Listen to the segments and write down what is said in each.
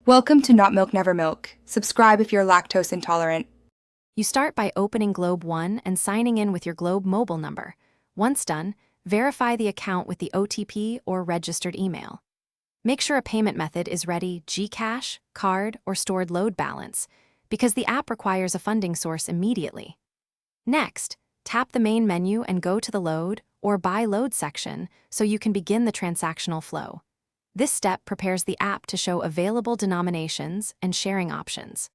Welcome to Not Milk Never Milk. Subscribe if you're lactose intolerant. You start by opening GlobeOne and signing in with your Globe mobile number. Once done, verify the account with the OTP or registered email. Make sure a payment method is ready: GCash, card, or stored load balance, because the app requires a funding source immediately. Next, tap the main menu and go to the Load or Buy Load section so you can begin the transactional flow. This step prepares the app to show available denominations and sharing options.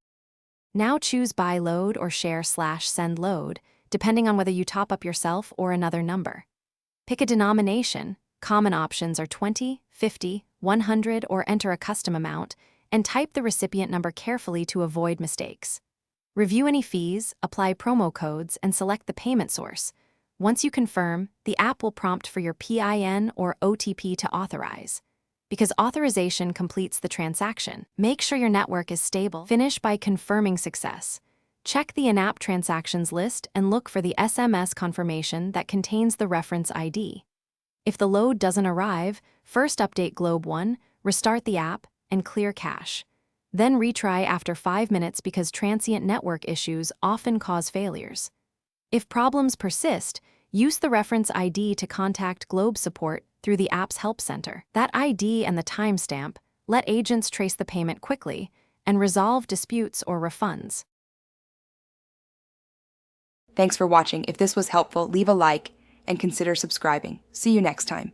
Now choose Buy Load or Share/Send Load, depending on whether you top up yourself or another number. Pick a denomination. Common options are 20, 50, 100, or enter a custom amount, and type the recipient number carefully to avoid mistakes. Review any fees, apply promo codes, and select the payment source. Once you confirm, the app will prompt for your PIN or OTP to authorize. Because authorization completes the transaction, make sure your network is stable. Finish by confirming success. Check the in-app transactions list and look for the SMS confirmation that contains the reference ID. If the load doesn't arrive, first update GlobeOne, restart the app, and clear cache. Then retry after 5 minutes because transient network issues often cause failures. If problems persist, use the reference ID to contact Globe support through the app's help center. That ID and the timestamp let agents trace the payment quickly and resolve disputes or refunds. Thanks for watching. If this was helpful, leave a like and consider subscribing. See you next time.